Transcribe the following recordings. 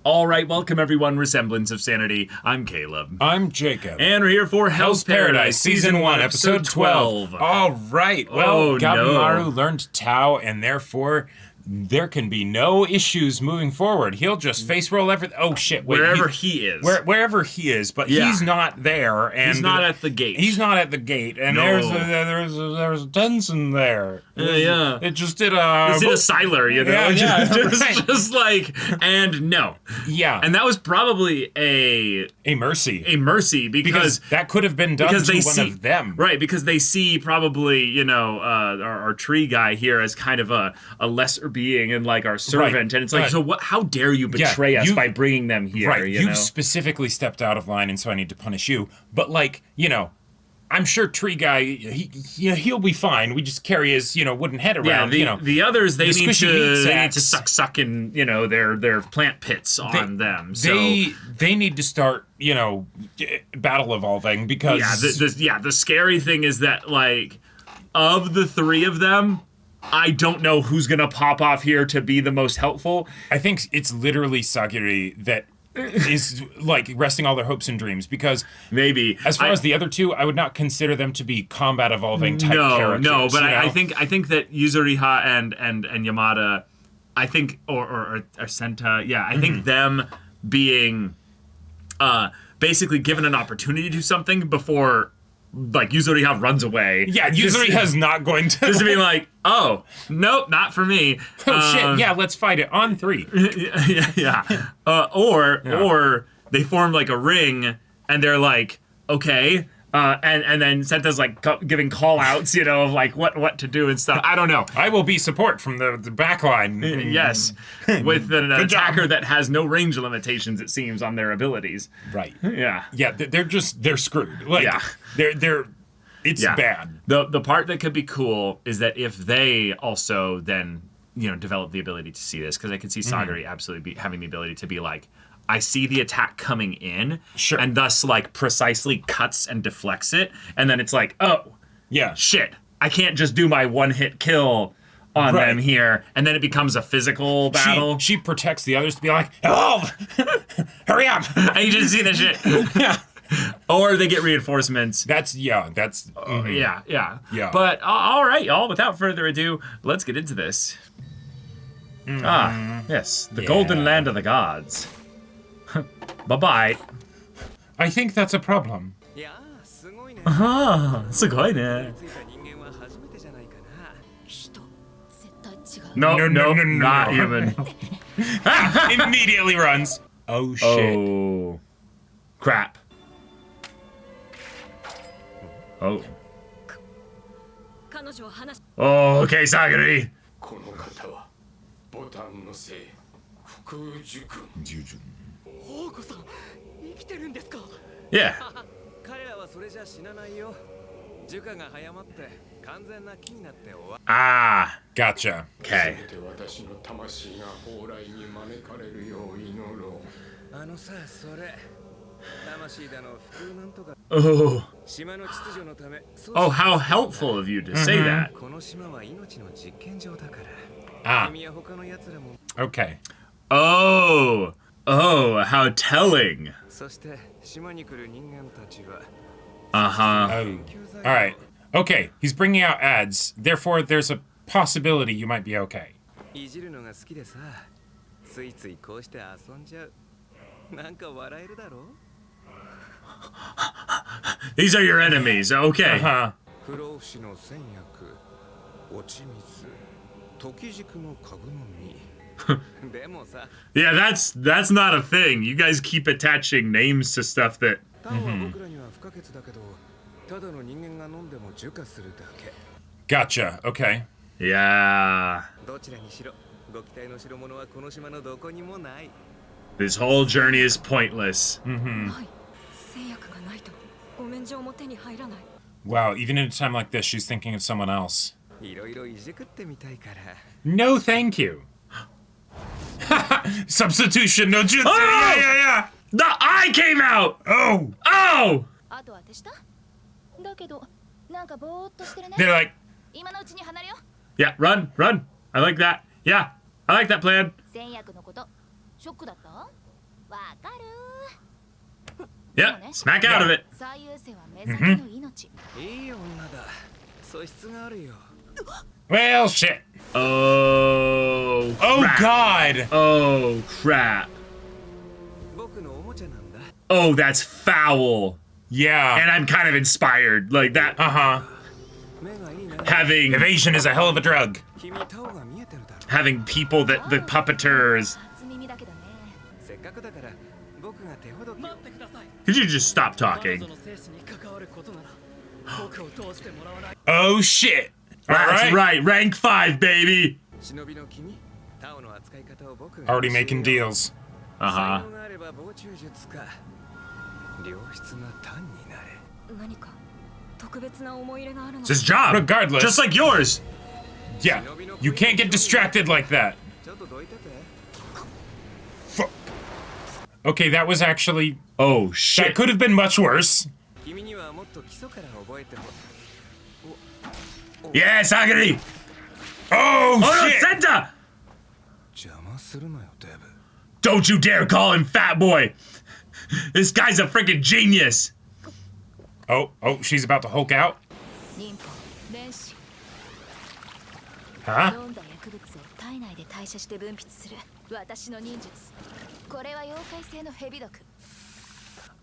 All right, welcome everyone, Semblance of Sanity. I'm Caleb. I'm Jacob. And we're here for Hell's Paradise, Season 1, Episode 12. All right, well, Gabimaru learned Tao, and therefore there can be no issues moving forward. He'll just face roll everything. Oh, shit. Wait, wherever he is. Wherever he is, but he's not there. And he's not at the gate. He's not at the gate, and there's a Tensen there. Yeah. It just did a... It did a Siler, you know? Just like, and no. Yeah. And that was probably a mercy. A mercy, because that could have been done to one of them. Right, because they see probably, you know, our tree guy here as kind of a lesser being and like our servant. Right. And it's like, so what? How dare you betray us by bringing them here? Right, you know? Specifically stepped out of line, and so I need to punish you. But like, you know, I'm sure Tree Guy, he'll be fine. We just carry his, wooden head around. Yeah, the others, they need to suck in, their plant pits on them. So they need to start, battle evolving, because the scary thing is that, like, of the three of them, I don't know who's gonna pop off here to be the most helpful. I think it's literally Sagiri that is like resting all their hopes and dreams, because maybe as far as the other two, I would not consider them to be combat evolving type characters. No, but I think that Yuzuriha and Yamada, I think, or Senta, I think them being basically given an opportunity to do something before, like, Yuzuriha runs away. Yeah, Yuzuriha's not going to... Just to be like, oh, nope, not for me. Oh, shit, yeah, let's fight it on 3. Or they form, like, a ring, and they're like, okay, and then Senta's, like, giving call-outs, of, like, what to do and stuff. I don't know. I will be support from the back line. Yes, with an attacker that has no range limitations, it seems, on their abilities. Right. Yeah. Yeah, they're screwed. Like, it's bad. The part that could be cool is that if they also then, develop the ability to see this, because I could see Sagiri absolutely having the ability to be like, I see the attack coming in, and thus, like, precisely cuts and deflects it, and then it's like, oh, shit, I can't just do my one-hit kill on them here, and then it becomes a physical battle. She protects the others to be like, evolve! Hurry up! I need you to see this shit. Yeah. Or they get reinforcements. But all right, y'all, without further ado, let's get into this. Yes, the golden land of the gods. Bye-bye. I think that's a problem. Sugoi ne. No, not human. Immediately runs. Oh, shit. Oh, crap. Oh. Oh, okay, Sagiri. Yeah. Ah, gotcha. Okay. Oh, how helpful of you to say that. Okay. Oh, how telling. All right. Okay, he's bringing out ads. Therefore, there's a possibility you might be okay. These are your enemies, okay. Yeah, that's not a thing. You guys keep attaching names to stuff that... Gotcha, okay. Yeah. This whole journey is pointless. Wow, even in a time like this, she's thinking of someone else. No, thank you. Substitution, no jutsu. Oh! Yeah. The eye came out! Oh! They're like, yeah, run. I like that. Yeah, I like that plan. Yeah, smack out of it. Well, shit. Oh. Oh, crap. God. Oh, crap. Oh, that's foul. Yeah. And I'm kind of inspired. Like that. Uh-huh. Having Evasion is a hell of a drug. having people that the puppeteers. Could you just stop talking? Oh, shit. That's right. Rank 5, baby. Already making deals. Uh-huh. It's his job. Regardless. Just like yours. Yeah. You can't get distracted like that. Okay, that was actually... Oh, shit. That could have been much worse. Yeah, Sanity. Oh, Oh, shit. no, Senta! Don't you dare call him Fat Boy. This guy's a freaking genius. Oh, she's about to Hulk out. Huh?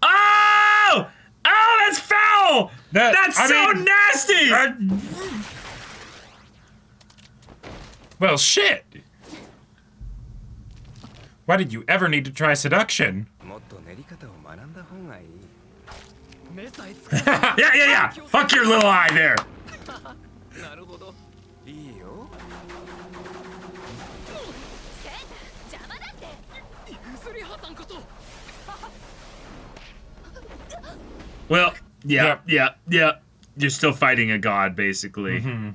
Oh! Oh, that's foul! That's so nasty! Well, shit. Why did you ever need to try seduction? Yeah. Fuck your little eye there. Well, yeah. You're still fighting a god, basically. Mm-hmm.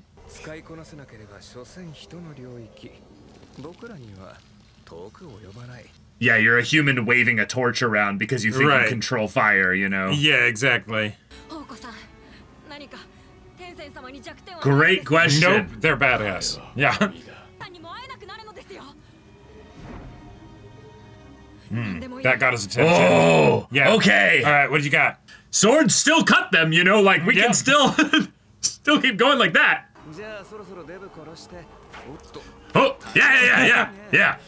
Yeah, you're a human waving a torch around because you think you control fire, you know? Yeah, exactly. Great question. Nope, they're badass. Yeah. That got his attention. Oh, yeah. Okay. All right, what do you got? Swords still cut them, you know? Like, we can still keep going like that. Oh, yeah.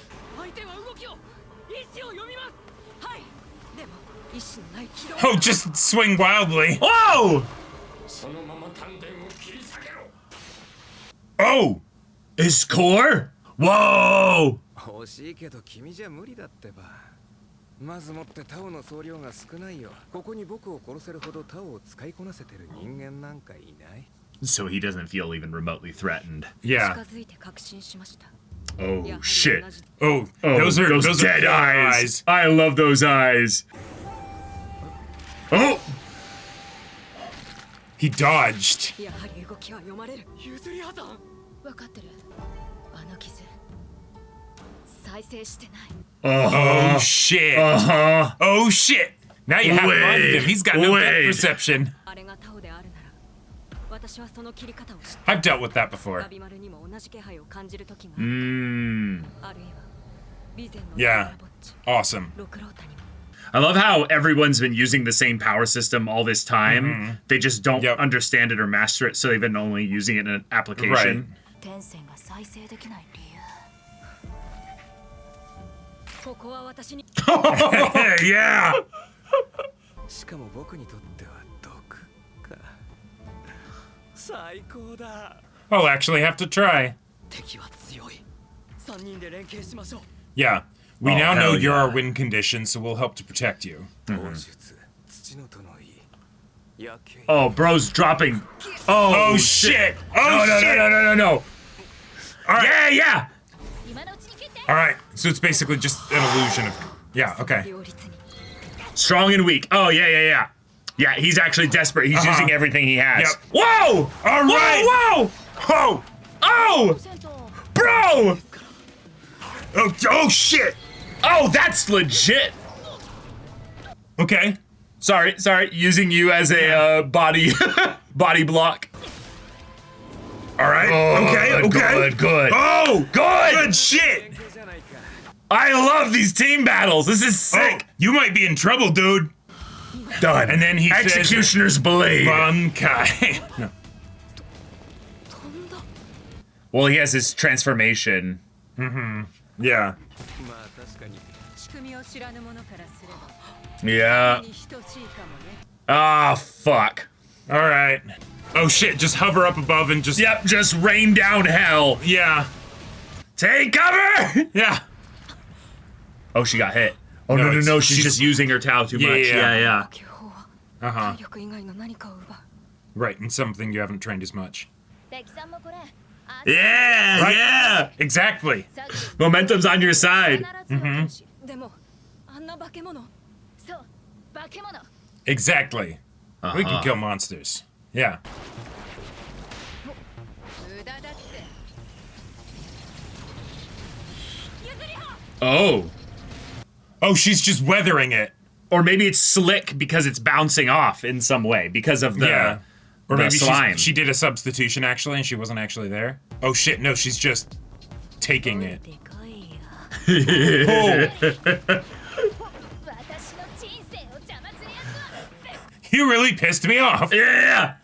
Oh, just swing wildly. Whoa! Oh! His core? Whoa! So he doesn't feel even remotely threatened. Yeah. Oh, shit. Oh, those are dead eyes. I love those eyes. Oh! He dodged. Oh, shit. Oh, shit. Now you have reminded him. He's got no depth perception. I've dealt with that before. Yeah. Awesome. I love how everyone's been using the same power system all this time. Mm-hmm. They just don't understand it or master it, so they've been only using it in an application. Right. Yeah. I'll actually have to try. Yeah. We now know you're our win condition, so we'll help to protect you. Oh, bro's dropping. Oh, shit. Oh, shit. No. All right. Yeah. All right. So it's basically just an illusion of... Yeah, okay. Strong and weak. Oh, yeah. Yeah, he's actually desperate. He's using everything he has. Yep. Whoa! All right. Whoa! Oh! Bro! Oh, shit. Oh, that's legit. Okay. Sorry. Using you as a body block. All right. Oh, okay. Good. Oh, good shit. I love these team battles. This is sick. Oh, you might be in trouble, dude. Done. And then he Executioner's blade. Bankai. No. Well, he has his transformation. Yeah. Yeah. Ah, fuck. All right. Oh shit! Just hover up above and just. Yep, just rain down hell. Yeah. Take cover. Yeah. Oh, she got hit. Oh, No, no. She's she's- just using her Tao too much. Yeah. Uh huh. Right, and something you haven't trained as much. Yeah, Right. yeah. Exactly. Momentum's on your side. Exactly. We can kill monsters. Yeah. Oh. Oh, she's just weathering it. Or maybe it's slick because it's bouncing off in some way because of the, Yeah. Or the maybe slime. she did a substitution actually, and she wasn't actually there. Oh shit! No, she's just taking it. Oh, you really pissed me off. Yeah.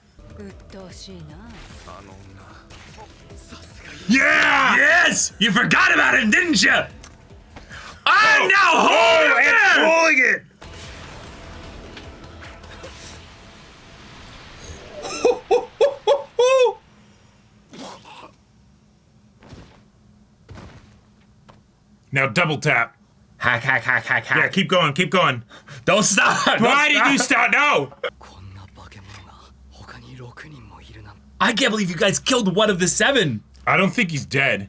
Yeah. Yes. You forgot about him, didn't you? I'm now holding it. Now double tap. Hack. Yeah, keep going, keep going. Don't stop. Why did you stop? No. I can't believe you guys killed one of the 7. I don't think he's dead.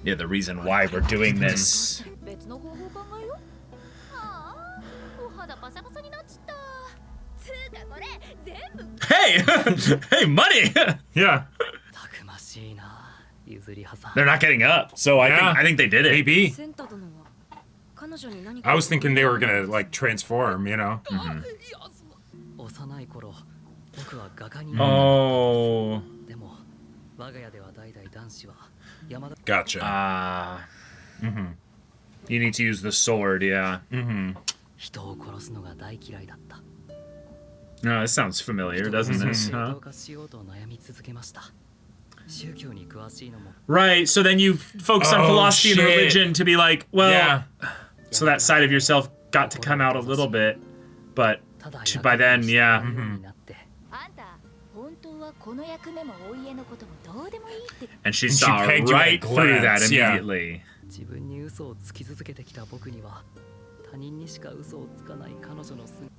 Yeah, the reason why we're doing this. Hey! Hey, money! Yeah. They're not getting up, so Yeah. I think they did it. Maybe. I was thinking they were gonna like transform, you know. Oh. Gotcha. You need to use the sword, yeah. No, this sounds familiar, doesn't this? Huh? Right, so then you focus on Oh, philosophy and shit. religion to be like, well, Yeah. so that side of yourself got to come out a little bit, but by then, yeah. And she saw pegged you at a right through that glance, yeah. immediately.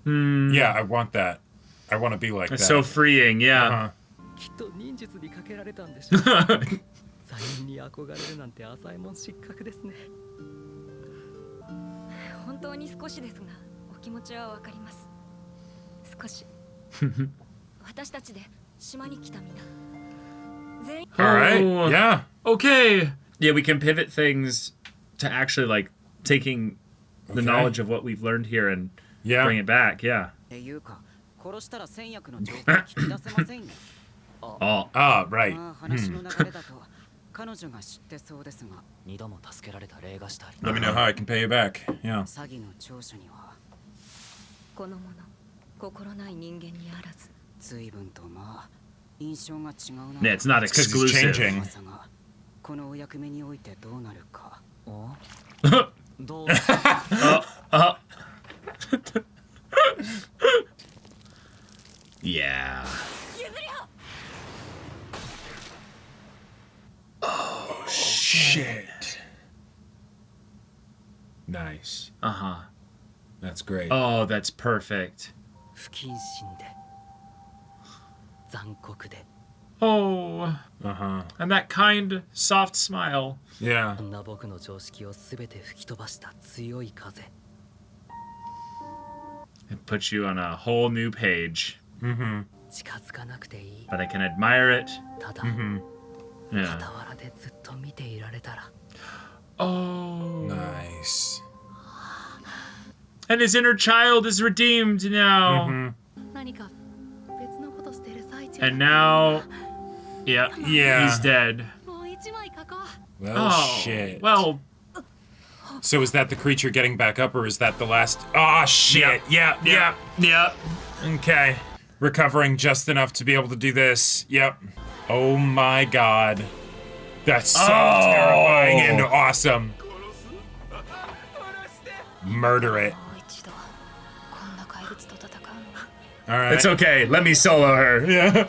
Yeah, I want that. I want to be like It's that. so freeing, yeah. All right. Oh. Yeah. Okay. Yeah, we can pivot things to actually like taking the Okay. knowledge of what we've learned here and Yeah. bring it back, yeah. Oh, Ah, right. 話の流れだと彼女が知ってそうですが2度も助けられた例がしたり Let me know how I can pay you back. Yeah. 詐欺の調書にはこの者心ない人間にあらず随分とまあ印象が違うな yeah, it's not It's 'cause he's exclusive. changing. 噂がこのお役目においてどうなるかおどう Yeah. Oh, shit. Nice. Uh-huh. That's great. Oh, that's perfect. 不謹慎で残酷で Oh, Uh-huh. and that kind, soft smile. Yeah. こんな僕の常識を全て吹き飛ばした強い風 It puts you on a whole new page. 近づかなくていい But I can admire it. ただ Yeah. 傍らでずっと見ていられたら Oh. Nice. And his inner child is redeemed now. 何か別のことしてる最中 And now Yeah. Yeah. He's dead. もう一枚書こう Well, Oh. shit. Well, So is that the creature getting back up, or is that the last? Oh shit! Yeah. yeah. Okay. Recovering just enough to be able to do this. Yep. Oh my god. That's so terrifying and awesome. Murder it. もう一度こんな怪物と戦うの All right. It's okay. Let me solo her. Yeah.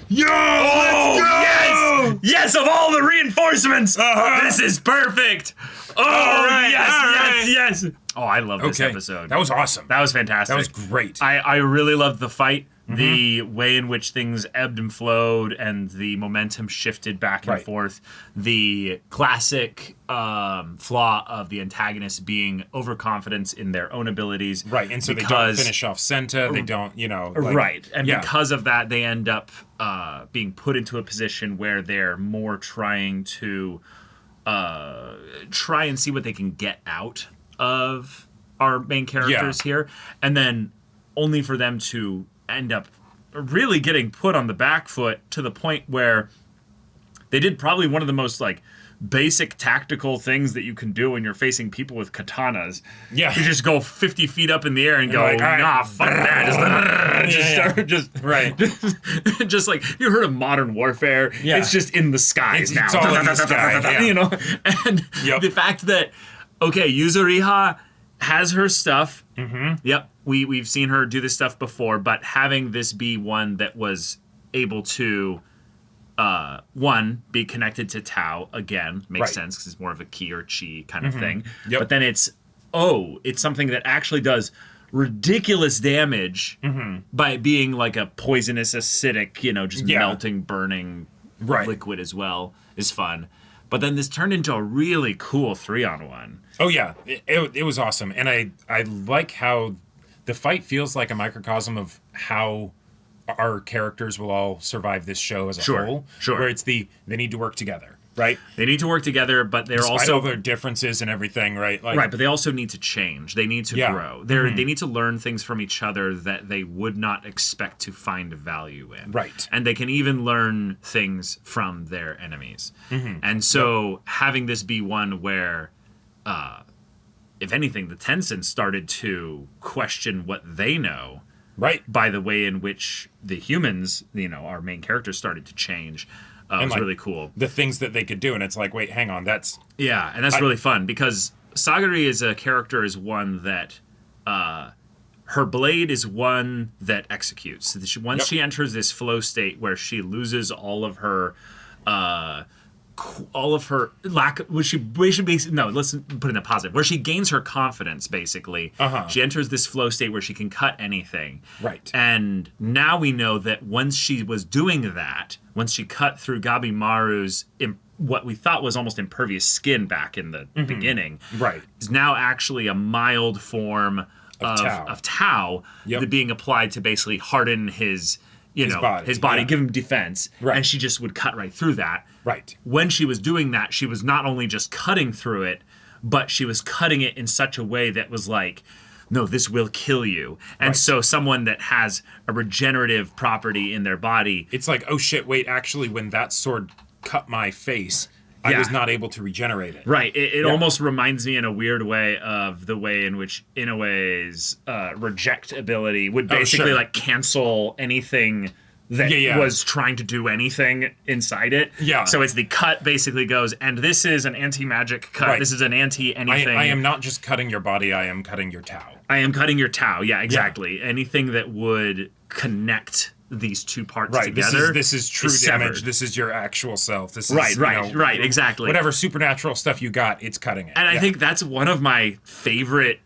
Yo! Yes! Yes, of all the reinforcements! This is perfect! Oh, right, yes, all yes, yes! Oh, I love this Okay. episode. That was awesome. That was fantastic. That was great. I really loved the fight, the way in which things ebbed and flowed, and the momentum shifted back and Right. forth. The classic flaw of the antagonist being overconfidence in their own abilities. Right, and so they don't because- finish off Senta. They don't, Right, and yeah. because of that, they end up being put into a position where they're more trying to try and see what they can get out of our main characters here, and then only for them to end up really getting put on the back foot to the point where they did probably one of the most like basic tactical things that you can do when you're facing people with katanas. Yeah. You just go 50 feet up in the air and go, like, all right. nah, fuck that. Right. Just like, you heard of modern warfare. Yeah. It's just in the skies now. It's all in the sky, yeah. You know? And Yep. the fact that, okay, Yuzuriha has her stuff. Mm-hmm. Yep. We've seen her do this stuff before, but having this be one that was able to one, be connected to Tau again makes Right. sense because it's more of a ki or chi kind of thing. Yep. But then it's something that actually does ridiculous damage by being like a poisonous acidic, just Yeah. melting, burning Right. liquid as well is fun. But then this turned into a really cool 3-on-1. Oh yeah, it was awesome, and I like how the fight feels like a microcosm of how our characters will all survive this show as a whole. Sure. Where it's they need to work together, right? They need to work together, but they're Despite also all their differences and everything, right? Like, right, but they also need to change. They need to Yeah. grow. They need to learn things from each other that they would not expect to find value in. Right. And they can even learn things from their enemies. And so having this be one where, if anything, the Tensen started to question what they know right. by the way in which the humans, our main characters started to change. It was like, really cool. The things that they could do, and it's like, wait, hang on, that's Yeah, and that's really fun because Sagari as a character is one that her blade is one that executes. Once she enters this flow state where she loses all of her lack, let's put it in a positive, where she gains her confidence basically. She enters this flow state where she can cut anything. Right. And now we know that once she was doing that, once she cut through Gabimaru's what we thought was almost impervious skin back in the beginning, Right. is now actually a mild form of Tau that being applied to basically harden his body, give him defense, Right. and she just would cut right through that. Right. When she was doing that, she was not only just cutting through it, but she was cutting it in such a way that was like, no, this will kill you. And Right. so someone that has a regenerative property in their body, It's like, oh shit, wait, actually, when that sword cut my face, I was not able to regenerate it. right, it almost reminds me in a weird way of the way in which Inoue's reject ability would basically sure. like cancel anything that was trying to do anything inside it. Yeah. So it's the cut basically goes, and this is an anti-magic cut. Right. This is an anti-anything. I am not just cutting your body, I am cutting your Tau. I am cutting your Tau. Yeah, exactly. Anything that would connect these two parts Right. together. This is true is damage. severed. This is your actual self. This is Right, exactly. Whatever supernatural stuff you got, it's cutting it. And I think that's one of my favorite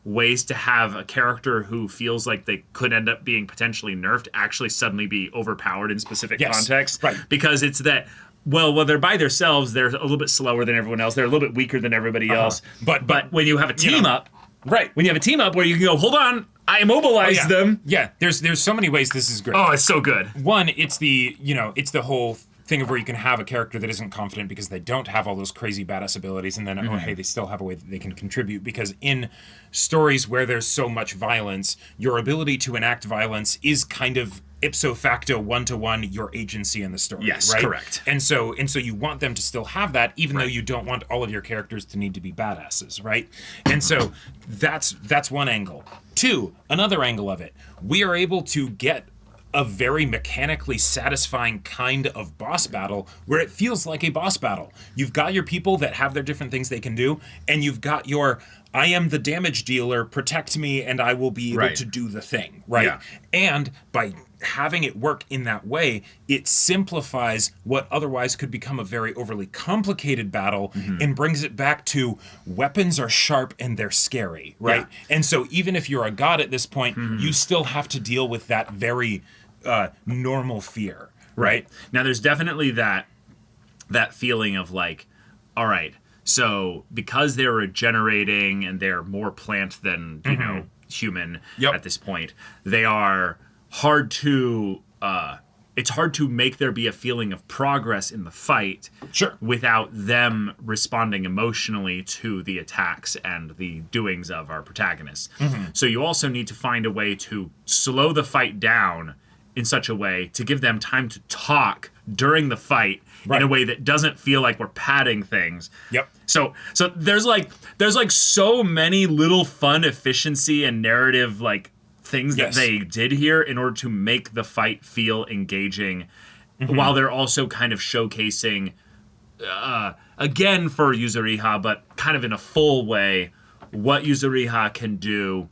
ways to have a character who feels like they could end up being potentially nerfed actually suddenly be overpowered in specific contexts. Right. Because it's that well, they're by themselves, they're a little bit slower than everyone else. They're a little bit weaker than everybody else. But when you have a team up, right. When you have a team up where you can go, hold on, I immobilized them. Yeah, there's so many ways this is great. Oh, it's so good. One, it's the whole thing of where you can have a character that isn't confident because they don't have all those crazy badass abilities, and then oh hey, they still have a way that they can contribute. Because in stories where there's so much violence, your ability to enact violence is kind of ipso facto one-to-one your agency in the story. Yes, right? correct. And so you want them to still have that, even though you don't want all of your characters to need to be badasses, right? And so that's one angle. Two, another angle of it, we are able to get a very mechanically satisfying kind of boss battle where it feels like a boss battle. You've got your people that have their different things they can do, and you've got your I am the damage dealer, protect me and I will be able to do the thing, right? Yeah. And by having it work in that way, it simplifies what otherwise could become a very overly complicated battle and brings it back to weapons are sharp and they're scary, right? Yeah. And so even if you're a god at this point, you still have to deal with that very normal fear, right? Now there's definitely that feeling of like, all right, so because they're regenerating and they're more plant than you know human at this point, they are hard to it's hard to make there be a feeling of progress in the fight without them responding emotionally to the attacks and the doings of our protagonists. So you also need to find a way to slow the fight down in such a way to give them time to talk during the fight in a way that doesn't feel like we're padding things. So there's like so many little fun efficiency and narrative like things that they did here in order to make the fight feel engaging while they're also kind of showcasing again for Yuzuriha, but kind of in a full way what Yuzuriha can do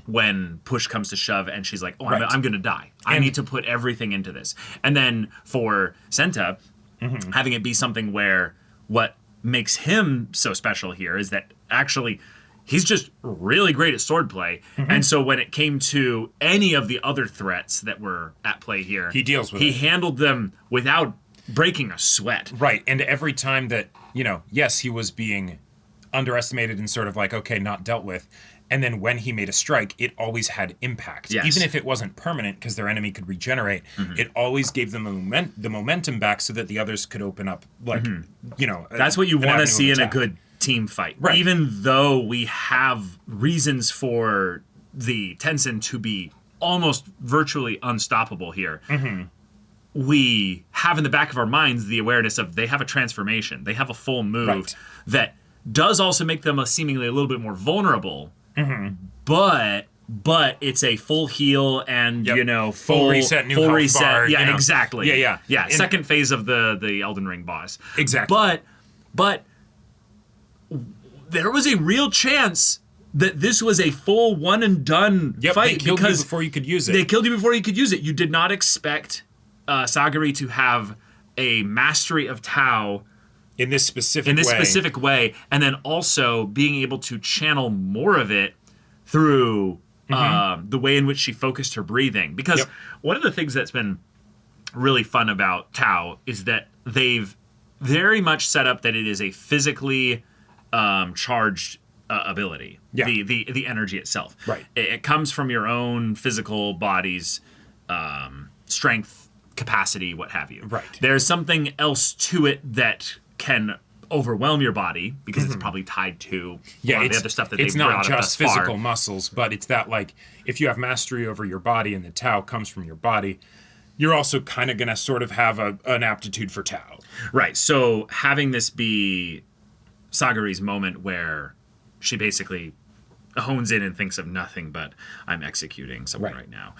when push comes to shove and she's like, oh, I'm going to die. I need to put everything into this. And then for Senta, having it be something where what makes him so special here is that actually he's just really great at swordplay. And so when it came to any of the other threats that were at play here, he handled them without breaking a sweat. Right. And every time that, yes, he was being underestimated and sort of like, okay, not dealt with. And then when he made a strike, it always had impact. Yes. Even if it wasn't permanent because their enemy could regenerate, it always gave them the momentum back so that the others could open up, like, That's what you want to see in a good team fight. Right. Even though we have reasons for the Tensen to be almost virtually unstoppable here, we have in the back of our minds the awareness of they have a transformation. They have a full move that does also make them seemingly a little bit more vulnerable. But it's a full heal and full reset, new full health reset. bar, Yeah, exactly. Yeah. And second phase of the Elden Ring boss. Exactly. But there was a real chance that this was a full one and done fight. They killed you before you could use it. They killed you before you could use it. You did not expect Sagari to have a mastery of Tau in this specific way, and then also being able to channel more of it through the way in which she focused her breathing. Because one of the things that's been really fun about Tau is that they've very much set up that it is a physically charged ability. The energy itself. Right. It comes from your own physical body's strength, capacity, what have you. Right. There's something else to it that can overwhelm your body because it's probably tied to a lot of the other stuff that they've brought up thus far. It's not just physical muscles, but it's that like if you have mastery over your body and the Tau comes from your body, you're also kind of going to sort of have an aptitude for Tau. Right. So having this be Sagari's moment where she basically hones in and thinks of nothing but I'm executing someone right now.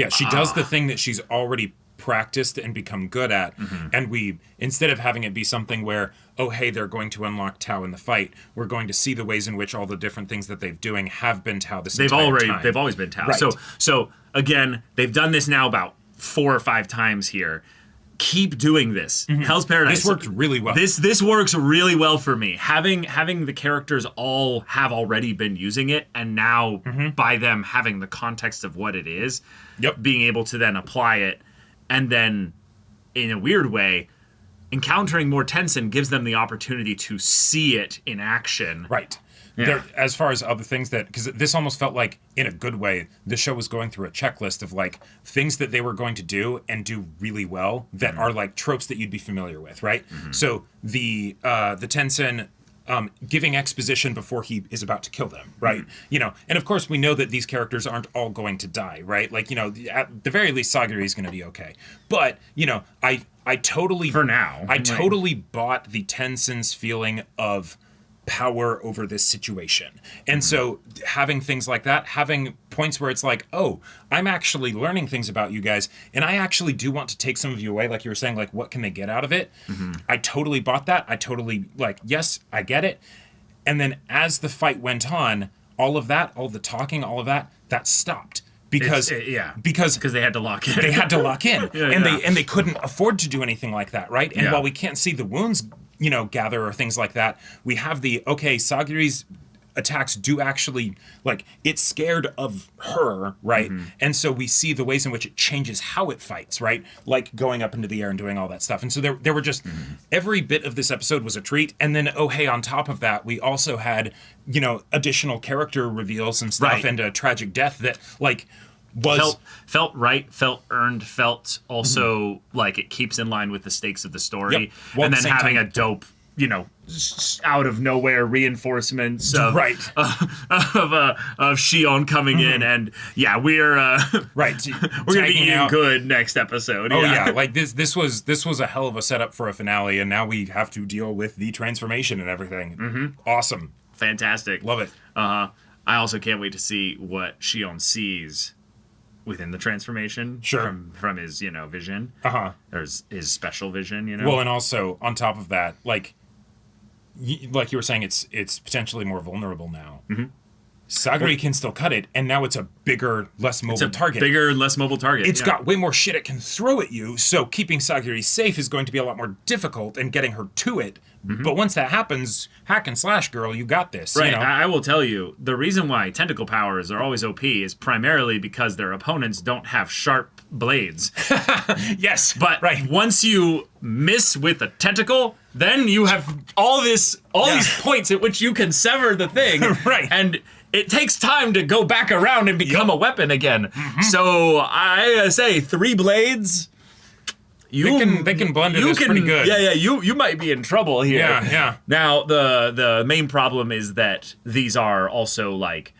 She does the thing that she's already practiced and become good at, and we, instead of having it be something where, oh hey, they're going to unlock Tau in the fight, we're going to see the ways in which all the different things that they're doing have been Tau this entire time. They've always been Tau. Right. So again, they've done this now about 4 or 5 times here. Keep doing this. Hell's Paradise. This worked really well. This works really well for me. Having the characters all have already been using it, and now by them having the context of what it is, being able to then apply it, and then in a weird way, encountering more Tensen gives them the opportunity to see it in action. Right. as far as other things that, because this almost felt like, in a good way, the show was going through a checklist of like things that they were going to do and do really well that are like tropes that you'd be familiar with, right? So the Tensen giving exposition before he is about to kill them, right? You know, and of course we know that these characters aren't all going to die, right? Like, you know, at the very least, Sagiri is going to be okay. But, you know, I totally... For now. I totally bought the Tensen's feeling of power over this situation. And so having things like that, having points where it's like, oh, I'm actually learning things about you guys, and I actually do want to take some of you away, like you were saying, like, what can they get out of it? I totally bought that. I totally, like, yes, I get it. And then as the fight went on, all of that, all the talking, all of that, that stopped. Because they had to lock in. They had to lock in. They couldn't afford to do anything like that, right? And while we can't see the wounds, you know, gather or things like that, we have Sagiri's attacks do actually, like, it's scared of her, right? And so we see the ways in which it changes how it fights, right? Like going up into the air and doing all that stuff. And so there were just, every bit of this episode was a treat. And then, oh, hey, on top of that, we also had, you know, additional character reveals and stuff and a tragic death that, like, was... Felt right, felt earned, felt also like it keeps in line with the stakes of the story. Well, and then having a dope, you know, out of nowhere reinforcements of Shion coming in, and we're we're gonna be eating good next episode. Oh yeah, like this was a hell of a setup for a finale, and now we have to deal with the transformation and everything. Awesome, fantastic, love it. I also can't wait to see what Shion sees within the transformation from his, you know, vision. Or his special vision, you know. Well, and also on top of that, like you were saying, it's potentially more vulnerable now. Sagiri can still cut it, and now it's a bigger, less mobile target. Bigger, less mobile target. It's got way more shit it can throw at you, so keeping Sagiri safe is going to be a lot more difficult, and getting her to it. But once that happens, hack and slash, girl, you got this. Right. You know? I will tell you, the reason why tentacle powers are always OP is primarily because their opponents don't have sharp blades. Yes. But once you miss with a tentacle, then you have all these points at which you can sever the thing. And it takes time to go back around and become a weapon again. So I say 3 blades. They can blend it pretty good. Yeah, you might be in trouble here. Yeah. Now the main problem is that these are also like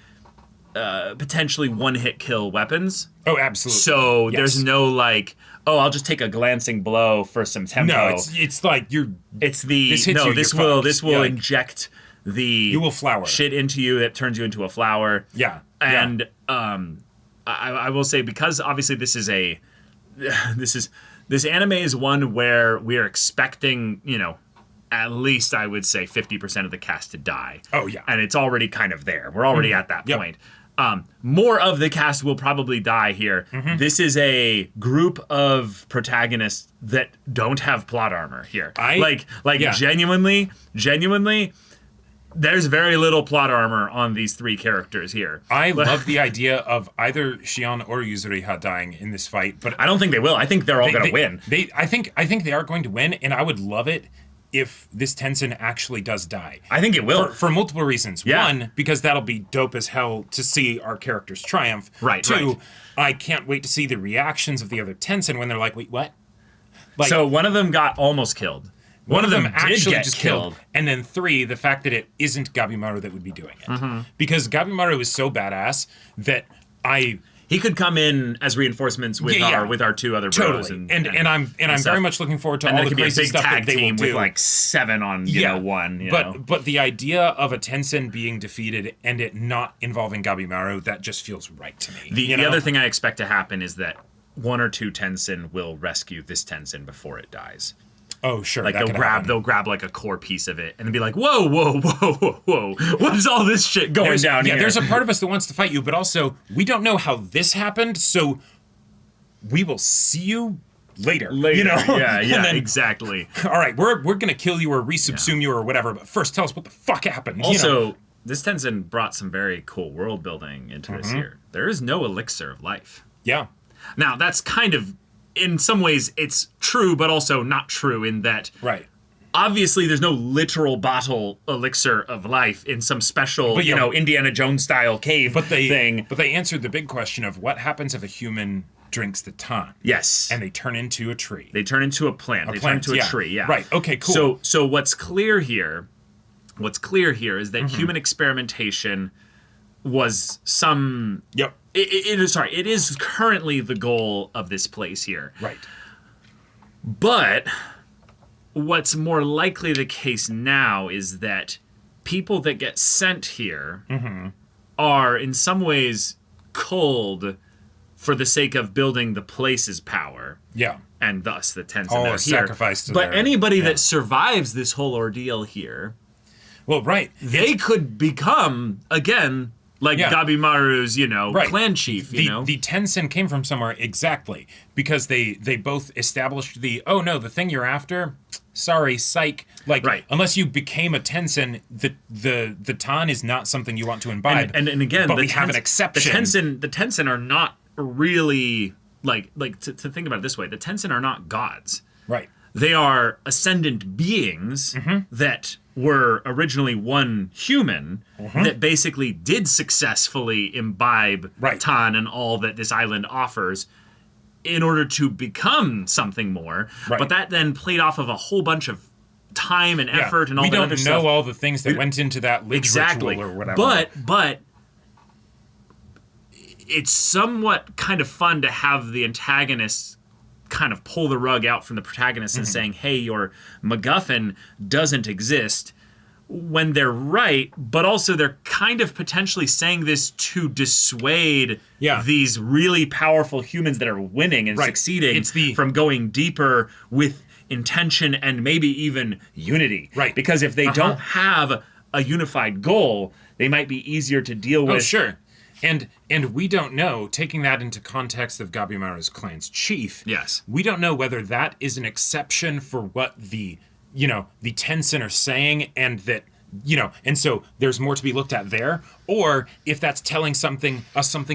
potentially one-hit kill weapons. Oh, absolutely. So there's no like, oh, I'll just take a glancing blow for some tempo. No, it's like you're. It's the this will inject the you will flower shit into you that turns you into a flower. Yeah. And I will say, because obviously this anime is one where we are expecting, you know, at least I would say 50% of the cast to die. Oh yeah. And it's already kind of there. We're already at that point. More of the cast will probably die here. This is a group of protagonists that don't have plot armor here. Genuinely, there's very little plot armor on these 3 characters here. I love the idea of either Shion or Yuzuriha dying in this fight, but I don't think they will. I think they're all going to win. I think they are going to win, and I would love it if this Tensen actually does die. I think it will. For multiple reasons. One, because that'll be dope as hell to see our characters triumph. Right. 2, I can't wait to see the reactions of the other Tensen when they're like, wait, what? Like, so one of them got almost killed. One of them actually just killed. And then 3, the fact that it isn't Gabimaru that would be doing it. Because Gabimaru is so badass that he could come in as reinforcements with our 2 other bros. And I'm very much looking forward to all the crazy stuff that they will do. With like 7 on one. But the idea of a Tensen being defeated and it not involving Gabimaru, that just feels right to me. The other thing I expect to happen is that 1 or 2 Tensen will rescue this Tensen before it dies. Oh, sure. Like they'll grab like a core piece of it and then be like, whoa, what is all this shit going down here? Yeah, there's a part of us that wants to fight you, but also we don't know how this happened, so we will see you later. You know? Yeah, exactly. All right, we're gonna kill you or resubsume you or whatever, but first tell us what the fuck happened. Also, this Tensen brought some very cool world building into this here. There is no elixir of life. Yeah. Now that's kind of, in some ways, it's true, but also not true in that obviously there's no literal bottle elixir of life in some special, But, Indiana Jones style cave thing. But they answered the big question of what happens if a human drinks the tan. Yes. And they turn into a tree. They turn into a plant. They turn into a tree, yeah. Right, okay, cool. So what's clear here is that human experimentation was some... Yep. It is currently the goal of this place here. Right. But what's more likely the case now is that people that get sent here are in some ways culled for the sake of building the place's power. Yeah. And thus the Tensen Oh, that are sacrifice to But their- anybody that survives this whole ordeal here, Well, right. they could become, again, like Gabimaru's, clan chief, The Tensen came from somewhere exactly because they both established the thing you're after, sorry, psych. Unless you became a Tensen, the Tan is not something you want to imbibe. And again, but we have an exception. The Tensen are not really to think about it this way. The Tensen are not gods. Right. They are ascendant beings that were originally one human that basically did successfully imbibe Tan and all that this island offers in order to become something more. Right. But that then played off of a whole bunch of time and effort and all that other stuff. We don't know all the things that went into that ritual or whatever. But it's somewhat kind of fun to have the antagonists kind of pull the rug out from the protagonist and saying, hey, your MacGuffin doesn't exist, when they're right, but also they're kind of potentially saying this to dissuade these really powerful humans that are winning and succeeding from going deeper with intention and maybe even unity. Right. Because if they don't have a unified goal, they might be easier to deal with. Oh, sure. And we don't know, taking that into context of Gabimaru's clan's chief, we don't know whether that is an exception for what the Tensen are saying and that, and so there's more to be looked at there, or if that's telling something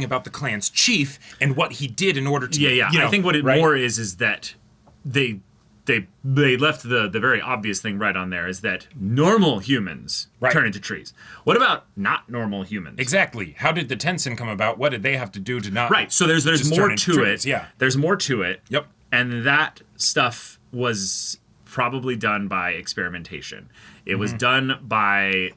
about the clan's chief and what he did in order to, I think what it more is that they left the very obvious thing right on there is that normal humans turn into trees. What about not normal humans? Exactly. How did the Tensen come about? What did they have to do to not? Right. So there's more to trees? it. Yeah. There's more to it. Yep. And that stuff was probably done by experimentation. It was done by,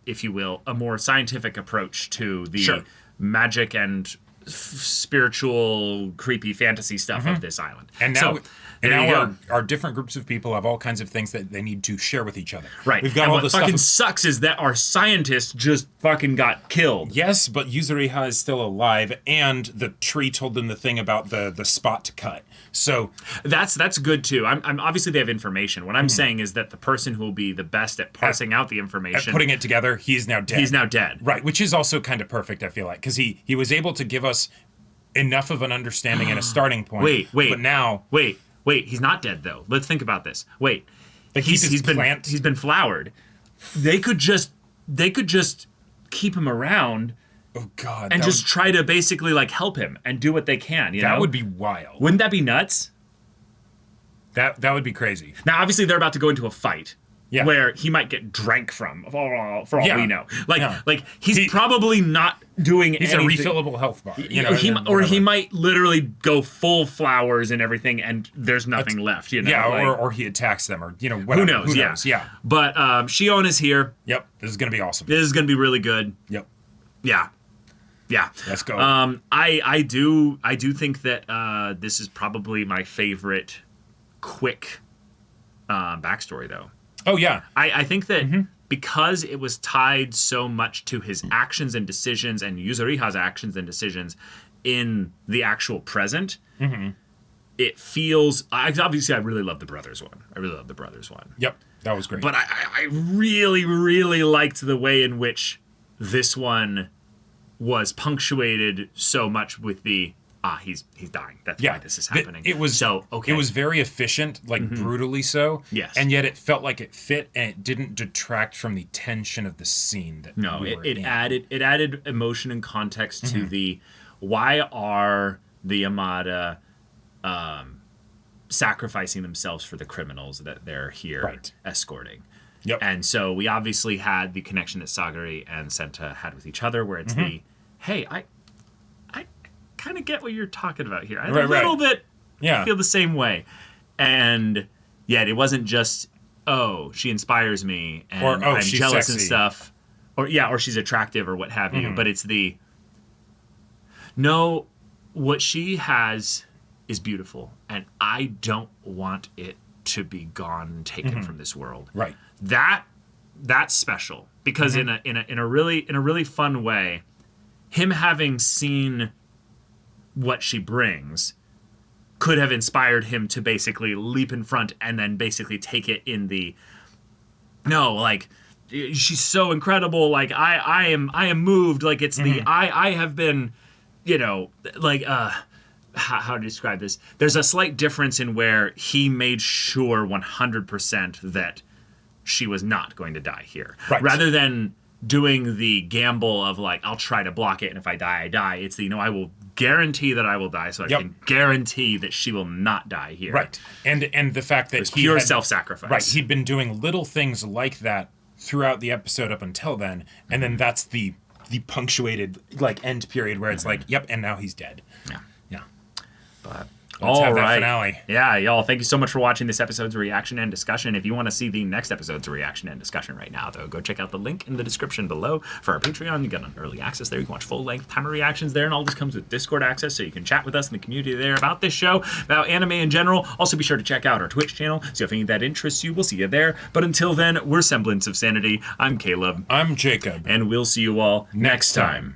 if you will, a more scientific approach to the magic and spiritual, creepy fantasy stuff of this island. And now, so, our different groups of people have all kinds of things that they need to share with each other. Right. We've got and all what this fucking stuff. sucks is that our scientists just fucking got killed. Yes, but Yuzuriha is still alive, and the tree told them the thing about the spot to cut. So that's good too. I'm obviously they have information. What I'm saying is that the person who will be the best at parsing out the information, putting it together, he's now dead. He's now dead. Right, which is also kind of perfect, I feel like, because he was able to give us enough of an understanding and a starting point. Wait. But now, wait. He's not dead though. Let's think about this. Wait, like he's been flowered. They could just keep him around. Oh God! And just try to basically help him and do what they can. That would be wild. Wouldn't that be nuts? That would be crazy. Now, obviously, they're about to go into a fight. Yeah. Where he might get drank from, for all we know. He's He- probably not doing He's anything. a refillable health bar. He might literally go full flowers and everything, and there's nothing left. Yeah, or he attacks them, or whatever. Who knows? Yeah. But Shion is here. Yep. This is gonna be awesome. This is gonna be really good. Yep. Yeah. Let's go. I do think that this is probably my favorite quick backstory though. Oh yeah. I think that because it was tied so much to his actions and decisions and Yuzuriha's actions and decisions in the actual present, it feels... Obviously, I really love the Brothers one. Yep. That was great. But I really, really liked the way in which this one was punctuated so much with the... he's dying. That's why this is happening. It was It was very efficient, brutally so. Yes. And yet it felt like it fit, and it didn't detract from the tension of the scene. It added emotion and context to the why are the Yamada sacrificing themselves for the criminals that they're here escorting. Yep. And so we obviously had the connection that Sagari and Senta had with each other, where it's the, hey, I kind of get what you're talking about here. I a little bit feel the same way. And yet it wasn't just, oh, she inspires me and or, I'm she's jealous sexy. and stuff. Or she's attractive or what have you. But it's the, no, what she has is beautiful. And I don't want it to be gone and taken from this world. Right. That's special. Because in a really fun way, him having seen what she brings could have inspired him to basically leap in front and then basically take it in the, no, like, she's so incredible, like I am moved, like it's the I have been, you know, like how to describe this, there's a slight difference in where he made sure 100% that she was not going to die here, rather than doing the gamble of like, I'll try to block it, and if I die, I die. It's the, I will guarantee that I will die, so I can guarantee that she will not die here. Right. And the fact that he pure self-sacrifice. Right. He'd been doing little things like that throughout the episode up until then, and then that's the punctuated like end period where it's like, yep, and now he's dead. Yeah. But let's have that finale. Yeah, y'all, thank you so much for watching this episode's reaction and discussion. If you want to see the next episode's reaction and discussion right now, though, go check out the link in the description below for our Patreon. You get an early access there. You can watch full-length timer reactions there, and all this comes with Discord access, so you can chat with us in the community there about this show, about anime in general. Also, be sure to check out our Twitch channel, so if any of that interests you, we'll see you there. But until then, we're Semblance of Sanity. I'm Caleb. I'm Jacob. And we'll see you all next time.